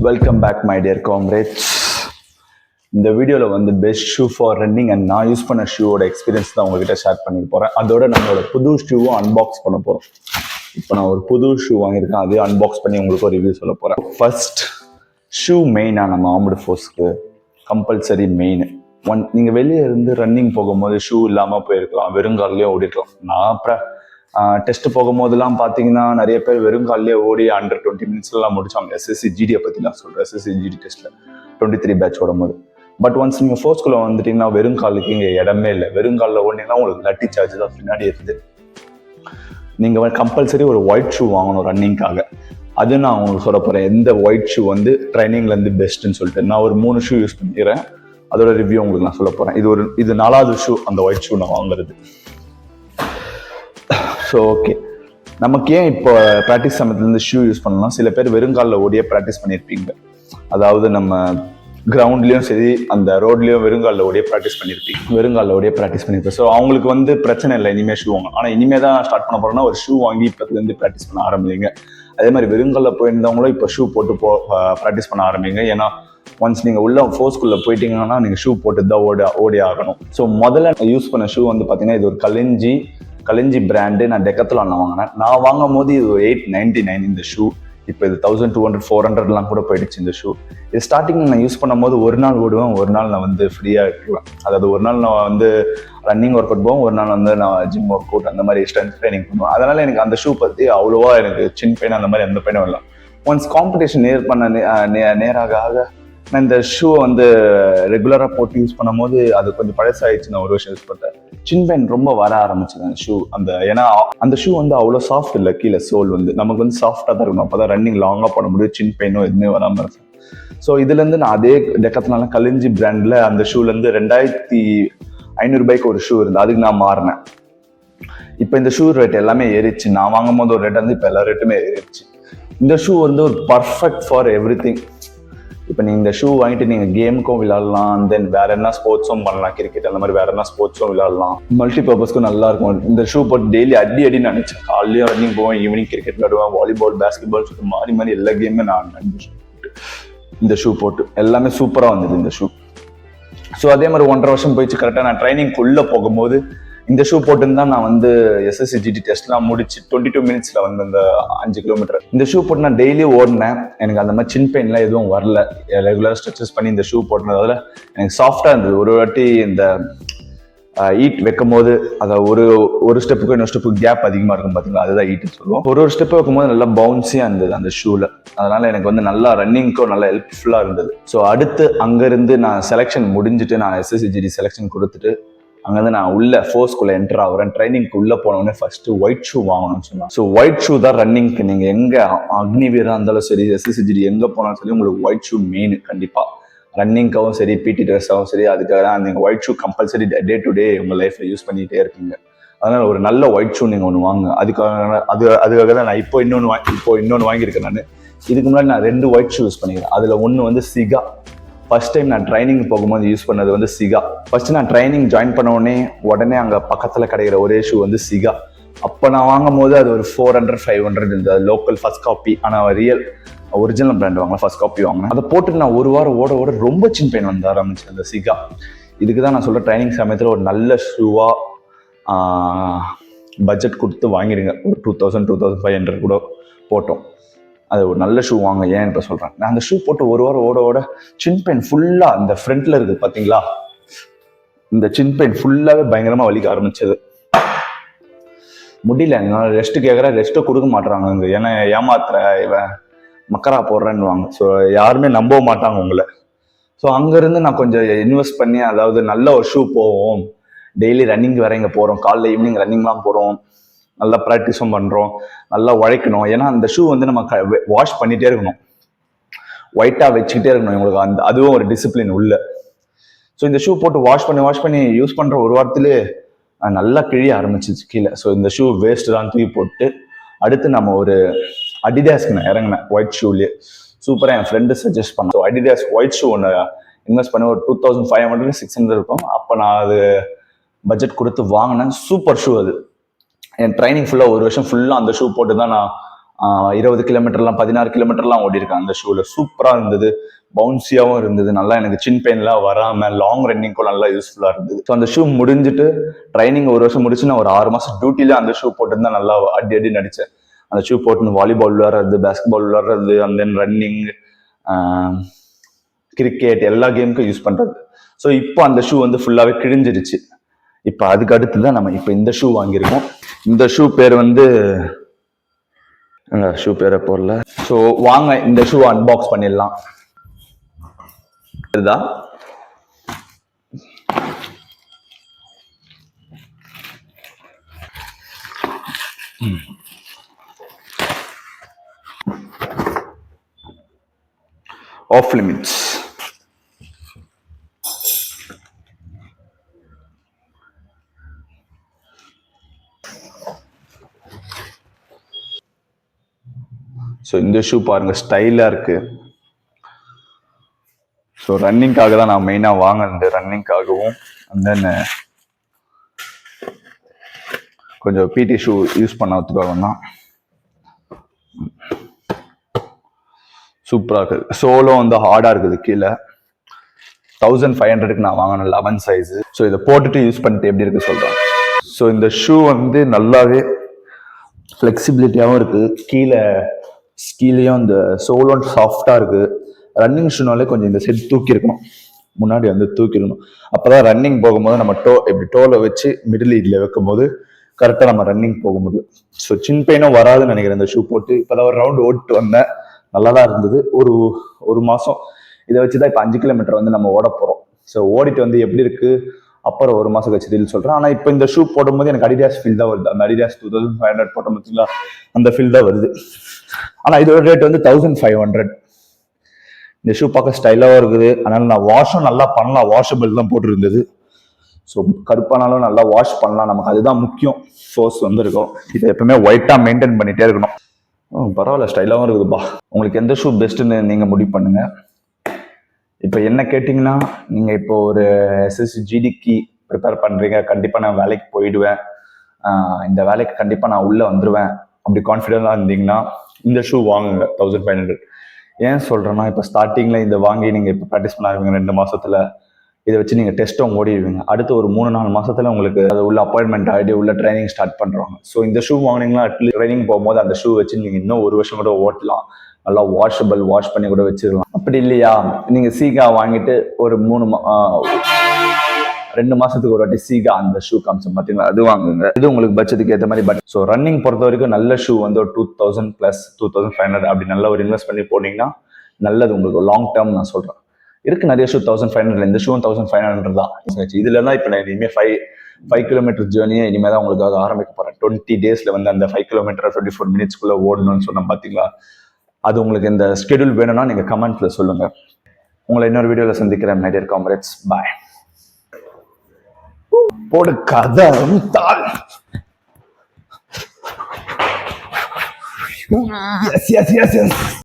Welcome back my dear comrades. இந்த வீடியோவில் வந்து best shoe for running and நான் யூஸ் பண்ண ஷூவோட எக்ஸ்பீரியன்ஸ் தான் உங்ககிட்ட ஷேர் பண்ணி போகிறேன். அதோட நம்மளோட புது ஷூவும் அன்பாக்ஸ் பண்ண போகிறோம். இப்போ நான் ஒரு புது ஷூ வாங்கியிருக்கேன், அதே அன்பாக்ஸ் பண்ணி உங்களுக்கு ஒரு ரிவ்யூ சொல்ல போகிறேன். ஃபர்ஸ்ட் ஷூ மெயினாக நம்ம ஆர்ம்டு ஃபோர்ஸ்க்கு கம்பல்சரி மெயின். நீங்கள் வெளியே இருந்து ரன்னிங் போகும்போது ஷூ இல்லாமல் போயிருக்கலாம், வெறுங்கால்லையே ஓடிருக்கலாம். நான் அப்புறம் டெஸ்ட் போகும்போதெல்லாம் பார்த்தீங்கன்னா நிறைய பேர் வெறுங்கால்லையே ஓடி அண்டர் 20 மினிட்ஸ்லாம் முடிச்சாங்க. எஸ்எஸ்சி ஜிடியை பற்றி நான் சொல்கிறேன். எஸ்எஸ்சி ஜிடி டெஸ்ட்டில் 23 பேட்ச் ஓடும்போது. பட் ஒன்ஸ் நீங்கள் ஃபோர்ஸ்குள்ளே வந்துட்டீங்கன்னா வெறுங்காலுக்கு இங்கே இடமே இல்லை. வெறுங்காலில் ஓடினீங்கன்னா உங்களுக்கு லட்டி சார்ஜ் தான் பின்னாடி இருக்குது. நீங்கள் கம்பல்சரி ஒரு ஒயிட் ஷூ வாங்கணும் ரன்னிங்காக. அது நான் உங்களுக்கு சொல்ல போகிறேன், எந்த ஒயிட் ஷூ வந்து ட்ரைனிங்லேருந்து பெஸ்ட்டுன்னு சொல்லிட்டு. நான் ஒரு 3 ஷூ யூஸ் பண்ணிக்கிறேன், அதோட ரிவ்யூ உங்களுக்கு நான் சொல்ல போகிறேன். இது 4வது ஷூ, அந்த ஒயிட் ஷூ நான் வாங்குறது. ஸோ ஓகே, நமக்கு ஏன் இப்போ ப்ராக்டிஸ் சமயத்துலேருந்து ஷூ யூஸ் பண்ணலாம்? சில பேர் வெறுங்காலில் ஓடியே ப்ராக்டிஸ் பண்ணியிருப்பீங்க. அதாவது நம்ம கிரவுண்ட்லேயும் சரி அந்த ரோட்லேயும் வெறுங்காலில் ஓடியே ப்ராக்டிஸ் பண்ணியிருப்பேன். ஸோ அவங்களுக்கு வந்து பிரச்சனை இல்லை இனிமேல் ஷூ வாங்க. ஆனால் இனிமேல் தான் ஸ்டார்ட் பண்ண போகிறோன்னா ஒரு ஷூ வாங்கி இப்போதுலேருந்து ப்ராக்டிஸ் பண்ண ஆரம்பிங்க. அதே மாதிரி வெறுங்காலில் போயிருந்தவங்களும் இப்போ ஷூ போட்டு ப்ராக்டிஸ் பண்ண ஆரம்பிங்க. ஏன்னா ஒன்ஸ் நீங்கள் உள்ள ஃபோர்ஸ்குள்ளே போயிட்டீங்கன்னா நீங்கள் ஷூ போட்டு தான் ஓடி ஆகணும். ஸோ முதல்ல யூஸ் பண்ண ஷூ வந்து பார்த்தீங்கன்னா இது ஒரு கலிஞ்சி பிராண்டு. நான் டெக்கத்லான் வாங்கினேன். நான் வாங்கும் போது இது 899 இந்த ஷூ. இப்போ இது 1200 400 கூட போயிடுச்சு இந்த ஷூ. இது ஸ்டார்டிங் நான் யூஸ் பண்ணும்போது ஒரு நாள் ஓடுவேன், ஒரு நாள் நான் வந்து ஃப்ரீயாக இருக்குவேன். அதாவது ஒரு நாள் நான் வந்து ரன்னிங் ஒர்க் அவுட் போவேன், ஒரு நாள் வந்து நான் ஜிம் ஒர்க் அவுட் அந்த மாதிரி ஸ்ட்ரென்த் ட்ரைனிங் பண்ணுவேன். அதனால எனக்கு அந்த ஷூ பற்றி அவ்வளோவா எனக்கு சின் பெயின் அந்த மாதிரி எந்த பெயினும் இல்லை. ஒன்ஸ் காம்படிஷன் நேராக நான் இந்த ஷூவை வந்து ரெகுலராக போட்டு யூஸ் பண்ணும் போது அது கொஞ்சம் பழசாயிடுச்சு. நான் ஒரு வருஷம் யூஸ் பண்ணேன், சின் பெயின் ரொம்ப வர ஆரம்பிச்சது அந்த ஷூ. ஏன்னா அந்த ஷூ வந்து அவ்வளோ சாஃப்ட் இல்லை, கீழே சோல் வந்து நமக்கு வந்து சாஃப்டாக தான் இருக்கணும், அப்போ தான் ரன்னிங் லாங்காக பண்ண முடியும், சின் பெயினும் எதுவுமே வராமல் இருக்கும். ஸோ இதுலேருந்து நான் அதே டெக்கத்லான் கலிஞ்சி பிராண்டில் அந்த ஷூலேருந்து 2500 ஒரு ஷூ இருந்தது, அதுக்கு நான் மாறினேன். இப்போ இந்த ஷூ ரேட் எல்லாமே ஏறிச்சு. நான் வாங்கும் போது ஒரு ரேட் வந்து இப்போ எல்லா ரேட்டுமே ஏறிச்சு. இந்த ஷூ வந்து ஒரு பர்ஃபெக்ட் ஃபார் எவ்ரி திங். இப்போ நீங்கள் இந்த ஷூ வாங்கிட்டு நீங்கள் கேமுக்கும் விளையாடலாம், தென் வேற என்ன ஸ்போர்ட்ஸும் பண்ணலாம், கிரிக்கெட் அந்த மாதிரி வேற என்ன ஸ்போர்ட்ஸும் விளையாடலாம், மல்டி பர்பஸ்க்கும் நல்லா இருக்கும். இந்த ஷூ போட்டு டெய்லி அடி நினைச்சேன். காலையிலையும் ரன்னிங் போவேன், ஈவினிங் கிரிக்கெட் விளையாடுவேன், வாலிபால், பேஸ்கெட்பால் சொல்லிட்டு மாறி எல்லா கேமுமே நான் இந்த ஷூ போட்டு எல்லாமே சூப்பராக வந்தது இந்த ஷூ. ஸோ அதே மாதிரி 1.5 வருஷம் போயிடுச்சு. கரெக்டாக நான் ட்ரைனிங்குள்ளே போகும்போது இந்த ஷூ போட்டுருந்தா நான் வந்து எஸ்எஸ்சி ஜிடி டெஸ்ட்லாம் முடிச்சு 22 மினிட்ஸில் வந்து அந்த 5 கிலோமீட்டர் இந்த ஷூ போட்டு நான் டெய்லி ஓடினேன். எனக்கு அந்த மாதிரி சின் பெயின்லாம் எதுவும் வரல. ரெகுலர் ஸ்ட்ரெச்சஸ் பண்ணி இந்த ஷூ போட்டுனதால எனக்கு சாஃப்டாக இருந்தது. ஒரு வாட்டி இந்த ஈட் வைக்கும் போது அதை ஒரு ஸ்டெப்புக்கு இன்னொரு ஸ்டெப்புக்கு கேப் அதிகமாக இருக்கும் பார்த்தீங்களா, அதுதான் ஈட்டுன்னு சொல்லுவோம். ஒரு ஸ்டெப்பு வைக்கும்போது நல்லா பவுன்ஸியாக இருந்தது அந்த ஷூவில். அதனால எனக்கு வந்து நல்லா ரன்னிங்க்கும் நல்லா ஹெல்ப்ஃபுல்லாக இருந்தது. ஸோ அடுத்து அங்கேருந்து நான் செலெக்ஷன் முடிஞ்சுட்டு நான் எஸ்எஸ்சி ஜிடி செலெக்ஷன் கொடுத்துட்டு அங்கேருந்து நான் உள்ள ஃபோர்ஸ்குள்ளே என்டர் ஆகிறேன். ட்ரைனிங்க்கு உள்ளே போனோடனே ஃபர்ஸ்ட் ஒயிட் ஷூ வாங்கணும்னு சொன்னாங்க. ஸோ ஒயிட் ஷூ தான் ரன்னிங்க்கு. நீங்கள் எங்கே அக்னிவீராக இருந்தாலும் சரி, எஸ்எஸ்சிஜிடி எங்கே போனாலும் சரி, உங்களுக்கு ஒயிட் ஷூ மெயின். கண்டிப்பாக ரன்னிங்காகவும் சரி, பிடி ட்ரெஸ்ஸாகவும் சரி, அதுக்காக தான் நீங்கள் white shoe compulsory day to day உங்கள் லைஃப்பில் யூஸ் பண்ணிகிட்டே இருக்கீங்க. அதனால் ஒரு நல்ல ஒயிட் ஷூ நீங்கள் ஒன்று வாங்க. அதுக்காக தான் நான் இப்போ இன்னொன்று வாங்கியிருக்கேன். நான் இதுக்கு முன்னாடி நான் 2 ஒயிட் ஷூ யூஸ் பண்ணிக்கிறேன். அதில் ஒன்று வந்து சிகா. ஃபர்ஸ்ட் டைம் நான் ட்ரைனிங் போகும்போது யூஸ் பண்ணது வந்து சிகா. ஃபர்ஸ்ட் நான் ட்ரைனிங் ஜாயின் பண்ண உடனே அங்கே பக்கத்தில் கிடைக்கிற ஒரே ஷூ வந்து சிகா. அப்போ நான் வாங்கும் போது அது ஒரு 400 500 இருந்தது, லோக்கல் ஃபர்ஸ்ட் காப்பி. ஆனால் ஒரிஜினல் பிராண்ட் வாங்கலாம், ஃபர்ஸ்ட் காப்பி வாங்கினேன். அதை போட்டு நான் ஒரு வாரம் ஓட ரொம்ப சின் பெயின் வந்து ஆரம்பிச்சேன் அந்த சிகா. இதுக்கு தான் நான் சொல்கிறேன், ட்ரைனிங் சமயத்தில் ஒரு நல்ல ஷூவாக பட்ஜெட் கொடுத்து வாங்கிடுங்க. ஒரு 2000 2500 கூட போட்டோம். அது ஒரு நல்ல ஷூ வாங்க. ஏன் இப்போ சொல்கிறேன், நான் அந்த ஷூ போட்டு ஒரு வாரம் ஓட சின் பெயின் ஃபுல்லாக இந்த ஃப்ரண்ட்டில் இருக்குது பார்த்தீங்களா, இந்த சின் பெயின் ஃபுல்லாகவே பயங்கரமாக வலிக்க ஆரம்பிச்சது. முடியல, என்னால் ரெஸ்ட்டு கேட்குறேன், ரெஸ்ட்டை கொடுக்க மாட்டுறாங்க இங்கே. ஏன்னா ஏமாத்துற இவன் மக்கரா போடுறேன்னுவாங்க. ஸோ யாருமே நம்ப மாட்டாங்க உங்களை. ஸோ அங்கேருந்து நான் கொஞ்சம் இன்வெஸ்ட் பண்ணி, அதாவது நல்ல ஒரு ஷூ போவோம், டெய்லி ரன்னிங் வேற இங்கே போகிறோம், காலைல ஈவினிங் ரன்னிங்லாம் போகிறோம், நல்லா ப்ராக்டிஸும் பண்ணுறோம், நல்லா உழைக்கணும். ஏன்னா அந்த ஷூ வந்து நம்ம வாஷ் பண்ணிகிட்டே இருக்கணும், ஒயிட்டாக வச்சுக்கிட்டே இருக்கணும். உங்களுக்கு அதுவும் ஒரு டிசிப்ளின் உள்ள. ஸோ இந்த ஷூ போட்டு வாஷ் பண்ணி யூஸ் பண்ணுற ஒரு வாரத்திலே நல்லா கிழிய ஆரம்பிச்சிச்சு கீழே. ஸோ இந்த ஷூ வேஸ்ட்டு தான் தூக்கி போட்டு அடுத்து நம்ம ஒரு அடிடாஸ்க்கு நான் இறங்கினேன் ஒயிட் ஷூலேயே. சூப்பராக என் ஃப்ரெண்டு சஜஸ்ட் பண்ணேன். ஸோ அடிடாஸ் ஒயிட் ஷூ ஒன்று இன்வெஸ்ட் பண்ணி ஒரு 2500 600 இருக்கும். அப்போ நான் அது பட்ஜெட் கொடுத்து வாங்கினேன். சூப்பர் ஷூ அது. என் ட்ரைனிங் ஃபுல்லாக ஒரு வருஷம் ஃபுல்லாக அந்த ஷூ போட்டு தான் நான் 20 கிலோமீட்டர்லாம் 16 கிலோமீட்டர்லாம் ஓடி இருக்கேன் அந்த ஷூவில். சூப்பராக இருந்தது, பவுன்சியாகவும் இருந்தது, நல்லா எனக்கு சின் பெயின்லாம் வராமல் லாங் ரன்னிங்க்கும் நல்லா யூஸ்ஃபுல்லாக இருந்தது. ஸோ அந்த ஷூ முடிஞ்சுட்டு ட்ரைனிங் ஒரு வருஷம் முடிச்சு நான் ஒரு 6 மாதம் டியூட்டியில் அந்த ஷூ போட்டுருந்தா நல்லா அடி அடி நடித்தேன். அந்த ஷூ போட்டு வாலிபால் விளாட்றது, பேஸ்கெட்பால் விளாட்றது, அண்ட் தென் ரன்னிங், கிரிக்கெட் எல்லா கேமுக்கும் யூஸ் பண்ணுறது. ஸோ இப்போ அந்த ஷூ வந்து ஃபுல்லாகவே கிழிஞ்சிருச்சு. இப்போ அதுக்கு அடுத்து தான் நம்ம இப்போ இந்த ஷூ வாங்கியிருக்கோம். இந்த ஷூ பேர் வந்து ஷூ பேரை போடல. ஸோ வாங்க இந்த ஷூ அன்பாக்ஸ் பண்ணிடலாம். இதுதான் ஆஃப் லிமிட்ஸ். ஸோ இந்த ஷூ பாருங்க, ஸ்டைலாக இருக்கு. ஸோ ரன்னிங்காக தான் நான் மெயினாக வாங்கினது, ரன்னிங்காகவும் அண்ட் தென் கொஞ்சம் பிடி ஷூ யூஸ் பண்ணதுக்காக தான். சூப்பராக இருக்குது. சோலோ வந்து ஹார்டாக இருக்குது. கீழே 1500க்கு நான் வாங்கினேன் 11 சைஸு. ஸோ இதை போட்டுட்டு யூஸ் பண்ணிட்டு எப்படி இருக்கு சொல்கிறேன். ஸோ இந்த ஷூ வந்து நல்லாவே ஃப்ளெக்சிபிலிட்டியாகவும் இருக்குது. கீழேயும் இந்த சோலும் சாஃப்டாக இருக்குது. ரன்னிங் ஷூனாலே கொஞ்சம் இந்த செட் தூக்கியிருக்கணும், முன்னாடி வந்து தூக்கிடணும். அப்போ தான் ரன்னிங் போகும்போது நம்ம இப்படி டோலை வச்சு மிடில் இதில் வைக்கும் போது கரெக்டாக நம்ம ரன்னிங் போக முடியும். ஸோ சின் பெயினும் வராதுன்னு நினைக்கிறேன் இந்த ஷூ போட்டு. இப்போ தான் ஒரு ரவுண்ட் ஓட்டு வந்தேன், நல்லா தான் இருந்தது. ஒரு மாதம் இதை வச்சு தான் இப்போ 5 கிலோமீட்டர் வந்து நம்ம ஓட போகிறோம். ஸோ ஓடிட்டு வந்து எப்படி இருக்குது அப்புறம் ஒரு மாதம் கழிச்சு ரீல் சொல்கிறேன். ஆனால் இப்போ இந்த ஷூ போடும்போது எனக்கு அடிடாஸ் ஃபீல் தான் வருது. அந்த அடிடாஸ் 2500 போட்டோம் பார்த்தீங்களா, அந்த ஃபீல் தான் வருது. ஆனால் இதோட ரேட் வந்து 1500. இந்த ஷூ பார்க்க ஸ்டைலாகவும் இருக்குது. அதனால நான் வாஷும் நல்லா பண்ணலாம், வாஷபிள் தான் போட்டுருந்தது. ஸோ கருப்பானாலும் நல்லா வாஷ் பண்ணலாம், நமக்கு அதுதான் முக்கியம். ஃபோர்ஸ் வந்துருக்கும். இதை எப்பவுமே ஒயிட்டாக மெயின்டைன் பண்ணிகிட்டே இருக்கணும். பரவாயில்ல, ஸ்டைலாகவும் இருக்குதுப்பா. உங்களுக்கு எந்த ஷூ பெஸ்ட்டுன்னு நீங்கள் முடிவு பண்ணுங்க. இப்போ என்ன கேட்டிங்கன்னா, நீங்கள் இப்போ ஒரு எஸ்எஸ்சி ஜிடிக்கு ப்ரிப்பேர் பண்ணுறீங்க, கண்டிப்பாக நான் வேலைக்கு போயிடுவேன், இந்த வேலைக்கு கண்டிப்பாக நான் உள்ளே வந்துடுவேன் அப்படி கான்ஃபிடென்ட்டாக இருந்தீங்கன்னா இந்த ஷூ வாங்குங்க 1500. ஏன் சொல்கிறேன்னா, இப்போ ஸ்டார்டிங்கில் இதை வாங்கி நீங்கள் இப்போ ப்ராக்டிஸ் பண்ண ஆரம்பிங்க 2 மாதத்தில். இதை வச்சு நீங்கள் டெஸ்ட்டும் ஓடிடுவீங்க. அடுத்து ஒரு 3-4 மாதத்தில் உங்களுக்கு அது உள்ள அப்பாயின்மெண்ட் ஆகிட்டு உள்ள ட்ரைனிங் ஸ்டார்ட் பண்ணுறாங்க. ஸோ இந்த ஷூ வாங்கினீங்கன்னா அட்லீஸ்ட் ட்ரைனிங் போகும்போது அந்த ஷூ வச்சு நீங்கள் இன்னும் 1 வருஷம் கூட ஓட்டலாம். நல்லா வாஷ் பண்ணி கூட வச்சிடலாம். அப்படி இல்லையா, நீங்கள் சீகா வாங்கிட்டு ஒரு 2 மாதத்துக்கு ஒரு வாட்டி சீகா அந்த ஷூ காமிச்சோம் பார்த்தீங்களா, அது வாங்குங்க. இது உங்களுக்கு பட்ஜெட்டுக்கு ஏற்ற மாதிரி. பட் ஸோ ரன்னிங் பொறுத்த வரைக்கும் நல்ல ஷூ வந்து ஒரு 2000 + 2500 அப்படி நல்ல ஒரு இன்வெஸ்ட் பண்ணி போனீங்கன்னா நல்லது உங்களுக்கு லாங் டேர்ம். நான் சொல்கிறேன், இருக்கு நிறைய ஷூ 1500. இந்த ஷூ 1500 தான். இதுல தான் இப்போ நான் இனிமேல் 5 கிலோமீட்டர் ஜேர்னியை இனிமேல் தான் உங்களுக்காக ஆரம்பிக்க போகிறேன். 20 daysல வந்து அந்த 5 கிலோமீட்டர் 24 minutesக்குள்ள ஓடணும்னு சொன்னேன் பார்த்தீங்களா. அது உங்களுக்கு இந்த ஸ்கெடியூல் வேணும்னா நீங்கள் கமெண்ட்ல சொல்லுங்க. உங்களை இன்னொரு வீடியோவில் சந்திக்கிறேன். மை டியர் காம்ரேட்ஸ், பாய். போடு கதை தாள். Yes.